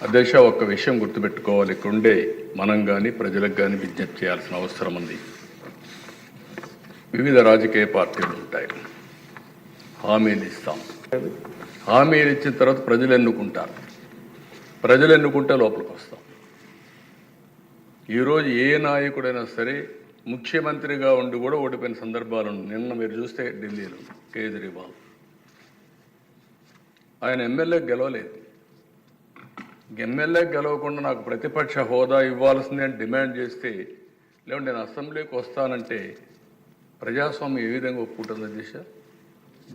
అధ్యక్ష, ఒక్క విషయం గుర్తుపెట్టుకోవాలి. ఇక్కడుండే మనం కానీ ప్రజలకు కానీ విజ్ఞప్తి చేయాల్సిన అవసరం ఉంది. వివిధ రాజకీయ పార్టీలు ఉంటాయి, హామీలు ఇస్తాం. హామీలు ఇచ్చిన తర్వాత ప్రజలు ఎన్నుకుంటారు. ప్రజలు ఎన్నుకుంటే లోపలికి వస్తాం. ఈరోజు ఏ నాయకుడైనా సరే ముఖ్యమంత్రిగా ఉండి కూడా ఓడిపోయిన సందర్భాలు ఉన్నాయి. నిన్న మీరు చూస్తే ఢిల్లీలో కేజ్రీవాల్ ఆయన ఎమ్మెల్యే గెలవలేదు. ఎమ్మెల్యే గెలవకుండా నాకు ప్రతిపక్ష హోదా ఇవ్వాల్సిందే అని డిమాండ్ చేస్తే, లేదంటే నేను అసెంబ్లీకి వస్తానంటే ప్రజాస్వామ్యం ఏ విధంగా ఒప్పుకుంటుంది దిశ?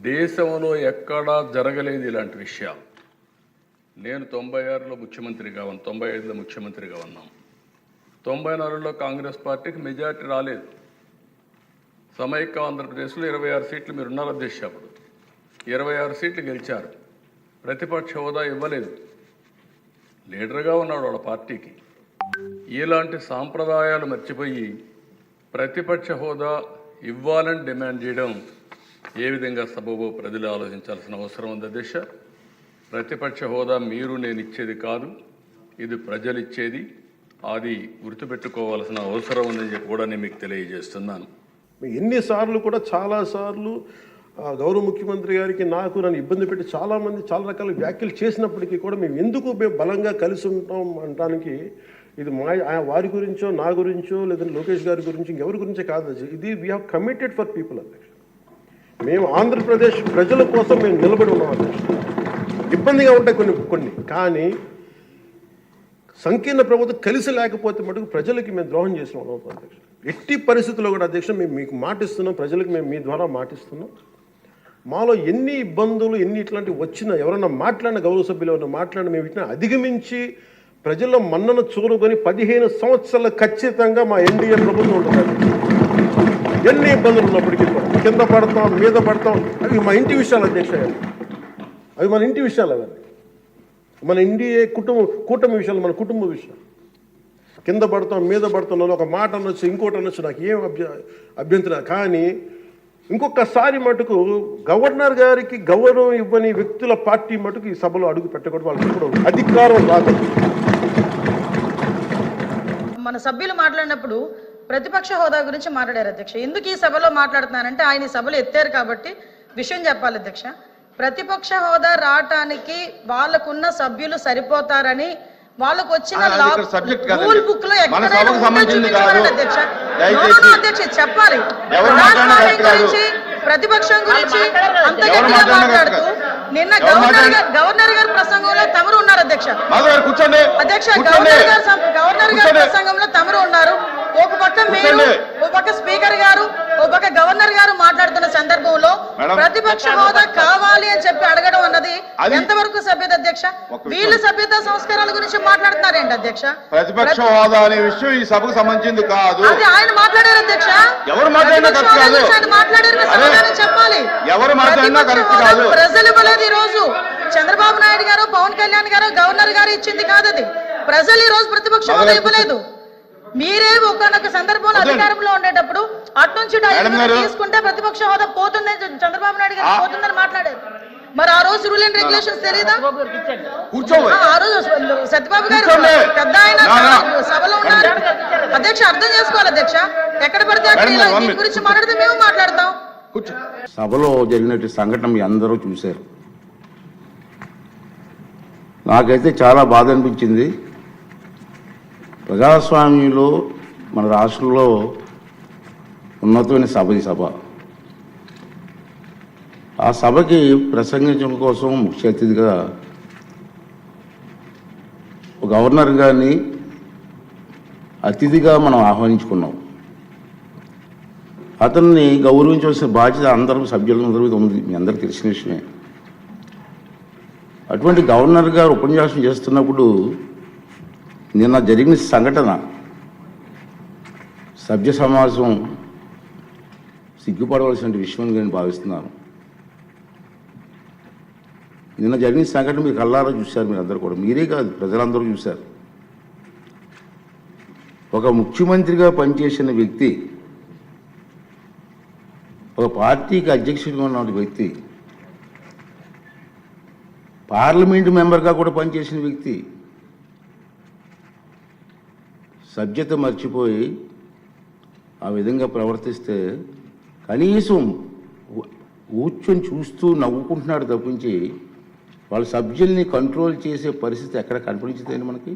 దేశంలో ఎక్కడా జరగలేదు ఇలాంటి విషయాలు. నేను 96లో ముఖ్యమంత్రిగా ఉన్నాను, 95లో ముఖ్యమంత్రిగా ఉన్నాం. 94లో కాంగ్రెస్ పార్టీకి మెజార్టీ రాలేదు. సమైక్య ఆంధ్రప్రదేశ్లో 26 సీట్లు మీరు ఉన్నారు అధ్యక్ష. అప్పుడు 26 సీట్లు గెలిచారు. ప్రతిపక్ష హోదా ఇవ్వలేదు. లీడర్గా ఉన్నాడు వాళ్ళ పార్టీకి. ఇలాంటి సాంప్రదాయాలు మర్చిపోయి ప్రతిపక్ష హోదా ఇవ్వాలని డిమాండ్ చేయడం ఏ విధంగా సబబో ప్రజలు ఆలోచించాల్సిన అవసరం ఉంది అధ్యక్ష. ప్రతిపక్ష హోదా మీరు నేను ఇచ్చేది కాదు, ఇది ప్రజలు ఇచ్చేది. అది గుర్తుపెట్టుకోవాల్సిన అవసరం ఉందని చెప్పి కూడా నేను మీకు తెలియజేస్తున్నాను. ఎన్నిసార్లు కూడా చాలాసార్లు గౌరవ ముఖ్యమంత్రి గారికి నాకు నన్ను ఇబ్బంది పెట్టి చాలామంది చాలా రకాల వ్యాఖ్యలు చేసినప్పటికీ కూడా మేము బలంగా కలిసి ఉంటాం అనడానికి ఇది వారి గురించో నా గురించో లేదంటే లోకేష్ గారి గురించి ఇంకెవరి గురించే కాదు. ఇది we have committed for people అధ్యక్ష. మేము ఆంధ్రప్రదేశ్ ప్రజల కోసం మేము నిలబడి ఉన్నాం అధ్యక్ష. ఇబ్బందిగా ఉంటాయి కొన్ని కానీ సంకీర్ణ ప్రభుత్వం కలిసి లేకపోతే మటుకు ప్రజలకి మేము ద్రోహం చేసిన వాళ్ళం అధ్యక్ష. ఎట్టి పరిస్థితుల్లో కూడా అధ్యక్ష మేము మీకు మాటిస్తున్నాం, ప్రజలకు మేము మీ ద్వారా మాటిస్తున్నాం. మాలో ఎన్ని ఇబ్బందులు ఎన్ని ఇట్లాంటివి వచ్చినా ఎవరన్నా మాట్లాడిన గౌరవ సభ్యులు ఎవరన్నా మాట్లాడిన మేము ఇట్లా అధిగమించి ప్రజల్లో మన్నను చూరుకొని 15 సంవత్సరాలు ఖచ్చితంగా మా ఎన్డీఏ ప్రభుత్వం ఉంటుంది. ఎన్ని ఇబ్బందులు ఉన్నప్పటికీ కింద పడతాం మీద పడతాం, అవి మా ఇంటి విషయాలు అధ్యక్ష. అవి మన ఇంటి విషయాలు, అవన్నీ మన ఎన్డీఏ కూటమి విషయాలు, మన కుటుంబ విషయాలు. కింద పడతాం మీద పడతాం, ఒక మాట అనొచ్చు ఇంకోటి అనొచ్చు, నాకు ఏం అభ్యంతరం. కానీ ఇంకొకసారి మటుకు గవర్నర్ గారికి గౌరవం ఇవ్వని వ్యక్తుల పార్టీ మటుకు ఈ సభలో అడుగు పెట్టకూడదు. వాళ్ళకి ఇప్పుడు అధికారం రాదు. మన సభ్యులు మాట్లాడినప్పుడు ప్రతిపక్ష హోదా గురించి మాట్లాడారు అధ్యక్ష. ఎందుకు ఈ సభలో మాట్లాడుతున్నానంటే ఆయన ఈ సభలో ఎత్తారు కాబట్టి విషయం చెప్పాలి అధ్యక్ష. ప్రతిపక్ష హోదా రావటానికి వాళ్ళకున్న సభ్యులు సరిపోతారని వాళ్ళకు వచ్చిన రూల్ బుక్ లో అధ్యక్ష చెప్పాలి. గురించి ప్రతిపక్షం గురించి అంత గట్టిగా మాట్లాడుతూ నిన్న గవర్నర్ గారి ప్రసంగంలో తమరు ఉన్నారు అధ్యక్ష. అధ్యక్ష గవర్నర్ గారి ప్రసంగంలో తమరు ఉన్నారు. ఒక పక్క మీరు, ఒక పక్క స్పీకర్ గారు, ఒక పక్క గవర్నర్ గారు మాట్లాడుతున్న సందర్భంలో ప్రతిపక్ష హోదా కావాలి అని చెప్పి అడగడం అన్నది ఎంతవరకు సభ్యత అధ్యక్ష? వీళ్ళు సభ్యత సంస్కారాల గురించి మాట్లాడుతున్నారేంటి అధ్యక్ష? ప్రతిపక్ష హోదా అనే విషయం ఈ సభకు సంబంధించింది కాదు. అది ఆయన మాట్లాడారు అధ్యక్ష. ఎవరు మాట్లాడారు చెప్పాలి. ఎవరు మాట్లాడినా కరెక్ట్ కాదు. ప్రజలు ఇవ్వలేదు. ఈ రోజు చంద్రబాబు నాయుడు గారు, పవన్ కళ్యాణ్ గారు, గవర్నర్ గారు ఇచ్చింది కాదు అది. ప్రజలు ఈ రోజు ప్రతిపక్ష హోదా ఇవ్వలేదు. మీరే ఒకనొక సందర్భంలో అధికారంలో ఉండేటప్పుడు అటు నుంచి తీసుకుంటే ప్రతిపక్ష హోదా పోతుందని చంద్రబాబు నాయుడు గారు పోతుందని మాట్లాడారు. మరి ఆ రోజు రూల్ అండ్ రెగ్యులేషన్స్ తెలియదా? ఆ రోజు సత్యబాబు గారు పెద్ద ఆయన సభలో ఉన్నారు అధ్యక్ష. అర్థం చేసుకోవాలి అధ్యక్ష. ఎక్కడ పడితే అక్కడ దీని గురించి మాట్లాడితే మేము మాట్లాడతాం. సభలో జరిగినట్టు సంఘటన మీ అందరూ చూశారు. నాకైతే చాలా బాధ అనిపించింది. ప్రజాస్వామ్యంలో మన రాష్ట్రంలో ఉన్నతమైన సభ ఈ సభ. ఆ సభకి ప్రసంగించడం కోసం ముఖ్య అతిథిగా గవర్నర్ గారిని అతిథిగా మనం ఆహ్వానించుకున్నాం. అతన్ని గౌరవించవలసిన బాధ్యత అందరూ సభ్యులందరూ ఉంది, మీ అందరికీ తెలిసిన విషయమే. అటువంటి గవర్నర్ గారు ఉపన్యాసం చేస్తున్నప్పుడు నిన్న జరిగిన సంఘటన సభ్య సమాజం సిగ్గుపడవలసిన విషయం నేను భావిస్తున్నాను. నిన్న జరిగిన సంఘటన మీరు కళ్ళారా చూశారు, మీరు అందరూ కూడా. మీరే కాదు, ప్రజలందరూ చూశారు. ఒక ముఖ్యమంత్రిగా పనిచేసిన వ్యక్తి, ఒక పార్టీకి అధ్యక్షుడిగా ఉన్న వ్యక్తి, పార్లమెంటు మెంబర్గా కూడా పనిచేసిన వ్యక్తి సభ్యత మర్చిపోయి ఆ విధంగా ప్రవర్తిస్తే కనీసం కూర్చొని చూస్తూ నవ్వుకుంటున్నాడు తప్పించి వాళ్ళ సభ్యుల్ని కంట్రోల్ చేసే పరిస్థితి ఎక్కడ కనిపించదండి మనకి.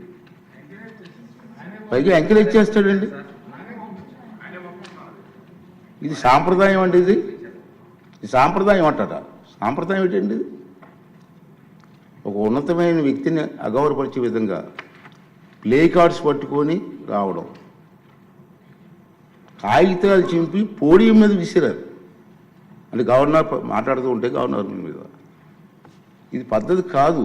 పైగా ఎంకరేజ్ చేస్తాడండి. ఇది సాంప్రదాయం అండి. ఇది సాంప్రదాయం అంటాట. సాంప్రదాయం ఏంటండి? ఒక ఉన్నతమైన వ్యక్తిని అగౌరవపరిచే విధంగా ప్లే కార్డ్స్ పట్టుకొని రావడం, కాగితాలు చింపి పోడియం మీద విసిరారు. అంటే గవర్నర్ మాట్లాడుతూ ఉంటే గవర్నర్ మీద ఇది పద్ధతి కాదు.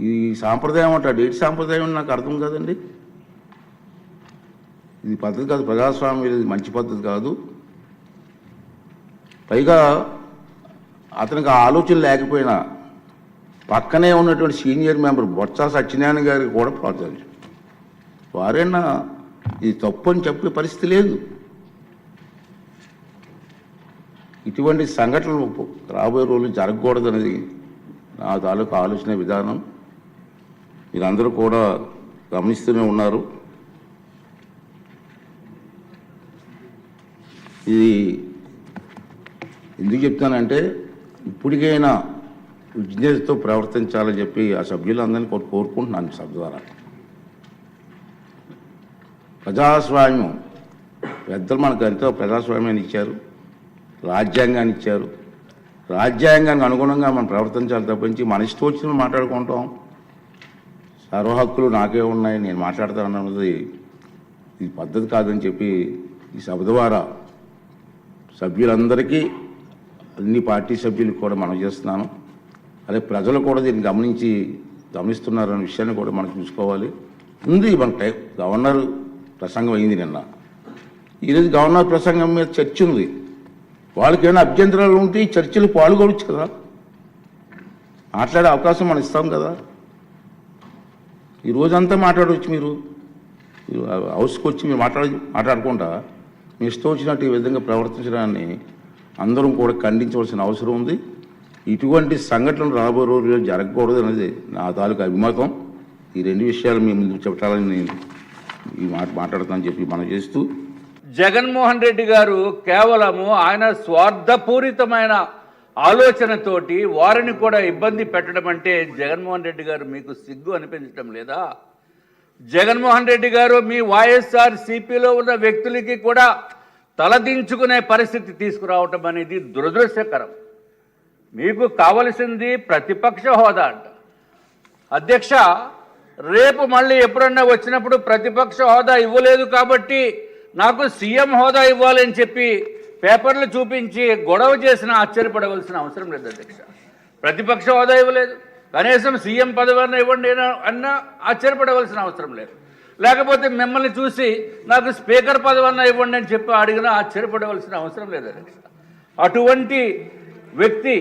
ఈ సాంప్రదాయం అంటాడు. ఏంటి సాంప్రదాయం అని నాకు అర్థం కాదండి. ఇది పద్ధతి కాదు. ప్రజాస్వామ్యం ఇది మంచి పద్ధతి కాదు. పైగా అతనికి ఆ ఆలోచన లేకపోయినా పక్కనే ఉన్నటువంటి సీనియర్ మెంబర్ బొత్స సత్యనారాయణ గారికి కూడా ప్రోత్సహించారు. వారైనా ఇది తప్పు అని చెప్పే పరిస్థితి లేదు. ఇటువంటి సంఘటనలు రాబోయే రోజులు జరగకూడదనేది నా తాలూకు ఆలోచన విధానం. మీరందరూ కూడా గమనిస్తూనే ఉన్నారు. ఇది ఎందుకు చెప్తానంటే ఇప్పటికైనా విజ్ఞతతో ప్రవర్తించాలని చెప్పి ఆ సభ్యులందరినీ కోరుకుంటున్నాను. సభ ద్వారా ప్రజాస్వామ్యం పెద్దలు మనకు ఎంతో ప్రజాస్వామ్యాన్ని ఇచ్చారు, రాజ్యాంగాన్ని ఇచ్చారు. రాజ్యాంగానికి అనుగుణంగా మనం ప్రవర్తించాలి తప్పించి మన ఇష్టం వచ్చిన మాట్లాడుకుంటాం. సర్వ హక్కులు నాకే ఉన్నాయి, నేను మాట్లాడతానన్నది ఇది పద్ధతి కాదని చెప్పి ఈ సభ ద్వారా సభ్యులందరికీ, అన్ని పార్టీ సభ్యులకు కూడా మనం చేస్తున్నాను. అదే ప్రజలు కూడా దీన్ని గమనిస్తున్నారనే విషయాన్ని కూడా మనం చూసుకోవాలి. ఉంది మన గవర్నర్ ప్రసంగం అయింది నిన్న. ఈరోజు గవర్నర్ ప్రసంగం మీద చర్చ ఉంది. వాళ్ళకి ఏమైనా అభ్యంతరాలు ఉంటే ఈ చర్చలు పాల్గొనవచ్చు కదా, మాట్లాడే అవకాశం మనం ఇస్తాం కదా. ఈ రోజంతా మాట్లాడవచ్చు. మీరు హౌస్కి వచ్చి మీరు మాట్లాడకుండా మీ ఇష్టం వచ్చినట్టు ఈ విధంగా ప్రవర్తించడాన్ని అందరం కూడా ఖండించవలసిన అవసరం ఉంది. ఇటువంటి సంఘటనలు రాబోయే రోజుల్లో జరగకూడదు అనేది నా తాలూకు అభిమతం. ఈ రెండు విషయాలు మీ ముందు చెప్పాలని నేను ఈ మాట్లాడుతానని చెప్పి మనం చేస్తూ, జగన్మోహన్ రెడ్డి గారు కేవలము ఆయన స్వార్థపూరితమైన ఆలోచనతోటి వారిని కూడా ఇబ్బంది పెట్టడం అంటే జగన్మోహన్ రెడ్డి గారు మీకు సిగ్గు అనిపించడం లేదా? జగన్మోహన్ రెడ్డి గారు మీ వైఎస్ఆర్ సిపిలో ఉన్న వ్యక్తులకి కూడా తలదించుకునే పరిస్థితి తీసుకురావటం అనేది దురదృష్టకరం. మీకు కావలసింది ప్రతిపక్ష హోదా అంట. అధ్యక్ష, రేపు మళ్ళీ ఎప్పుడన్నా వచ్చినప్పుడు ప్రతిపక్ష హోదా ఇవ్వలేదు కాబట్టి నాకు సీఎం హోదా ఇవ్వాలని చెప్పి పేపర్లు చూపించి గొడవ చేసినా ఆశ్చర్యపడవలసిన అవసరం లేదు అధ్యక్ష. ప్రతిపక్ష హోదా ఇవ్వలేదు, కనీసం సీఎం పదవి ఇవ్వండి అన్నా ఆశ్చర్యపడవలసిన అవసరం లేదు. లేకపోతే మిమ్మల్ని చూసి నాకు స్పీకర్ పదవి ఇవ్వండి అని చెప్పి అడిగినా ఆశ్చర్యపడవలసిన అవసరం లేదు అధ్యక్ష. అటువంటి వ్యక్తి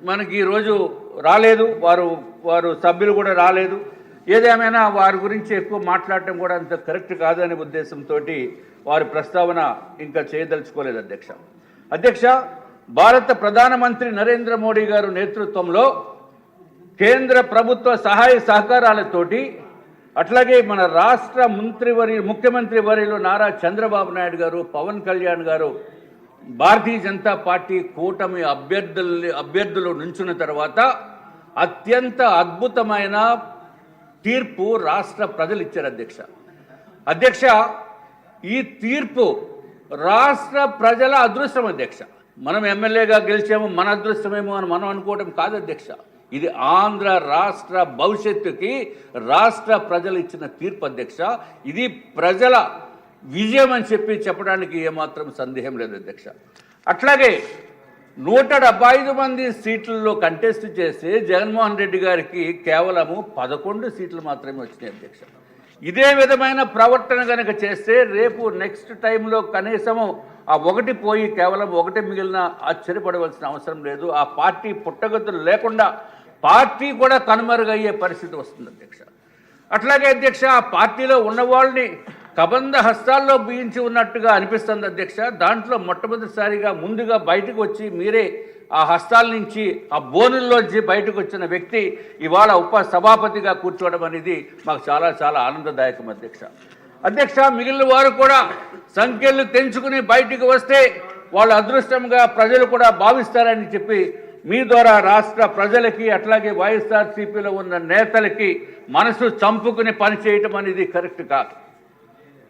మనకి ఈరోజు రాలేదు, వారు సభ్యులు కూడా రాలేదు. ఏదేమైనా వారి గురించి ఎక్కువ మాట్లాడటం కూడా అంత కరెక్ట్ కాదనే ఉద్దేశంతో వారి ప్రస్తావన ఇంకా చేయదలుచుకోలేదు అధ్యక్ష. అధ్యక్ష, భారత ప్రధానమంత్రి నరేంద్ర మోడీ గారు నేతృత్వంలో కేంద్ర ప్రభుత్వ సహాయ సహకారాలతోటి, అట్లాగే మన రాష్ట్ర ముఖ్యమంత్రి వర్యులు నారా చంద్రబాబు నాయుడు గారు, పవన్ కళ్యాణ్ గారు భారతీయ జనతా పార్టీ కూటమి అభ్యర్థులు నుంచున్న తర్వాత అత్యంత అద్భుతమైన తీర్పు రాష్ట్ర ప్రజలు ఇచ్చారు అధ్యక్ష. అధ్యక్ష, ఈ తీర్పు రాష్ట్ర ప్రజల అదృష్టం అధ్యక్ష. మనం ఎమ్మెల్యేగా గెలిచాము, మన అదృష్టమేమో అని మనం అనుకోవడం కాదు అధ్యక్ష. ఇది ఆంధ్ర రాష్ట్ర భవిష్యత్తుకి రాష్ట్ర ప్రజలు ఇచ్చిన తీర్పు అధ్యక్ష. ఇది ప్రజల విజయం అని చెప్పడానికి ఏమాత్రం సందేహం లేదు అధ్యక్ష. అట్లాగే 175 మంది సీట్లలో కంటెస్ట్ చేసి జగన్మోహన్ రెడ్డి గారికి కేవలము 11 సీట్లు మాత్రమే వచ్చినాయి అధ్యక్ష. ఇదే విధమైన ప్రవర్తన కనుక చేస్తే రేపు నెక్స్ట్ టైంలో కనీసము ఆ ఒకటి పోయి కేవలం ఒకటి మిగిలిన ఆశ్చర్యపడవలసిన అవసరం లేదు. ఆ పార్టీ పుట్టగతులు లేకుండా పార్టీ కూడా కనుమరుగయ్యే పరిస్థితి వస్తుంది అధ్యక్ష. అట్లాగే అధ్యక్ష, ఆ పార్టీలో ఉన్న వాళ్ళని కబంధ హస్తాల్లో బిగించి ఉన్నట్టుగా అనిపిస్తుంది అధ్యక్ష. దాంట్లో మొట్టమొదటిసారిగా ముందుగా బయటకు వచ్చి మీరే ఆ హస్తాల నుంచి ఆ బోనుల్లోంచి బయటకు వచ్చిన వ్యక్తి ఇవాళ ఉప సభాపతిగా కూర్చోవడం అనేది మాకు చాలా చాలా ఆనందదాయకం అధ్యక్ష. మిగిలిన వారు కూడా సంఖ్యలు తెంచుకుని బయటికి వస్తే వాళ్ళ అదృష్టంగా ప్రజలు కూడా భావిస్తారని చెప్పి మీ ద్వారా రాష్ట్ర ప్రజలకి అట్లాగే వైఎస్ఆర్సీపీలో ఉన్న నేతలకి మనసు చంపుకుని పనిచేయటం అనేది కరెక్ట్ కాదు.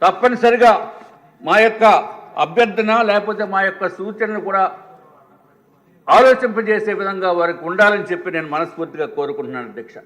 తప్పనిసరిగా మా యొక్క అభ్యర్థన లేకపోతే మా యొక్క సూచనలు కూడా ఆలోచింపజేసే విధంగా వారికి ఉండాలని చెప్పి నేను మనస్ఫూర్తిగా కోరుకుంటున్నాను అధ్యక్ష.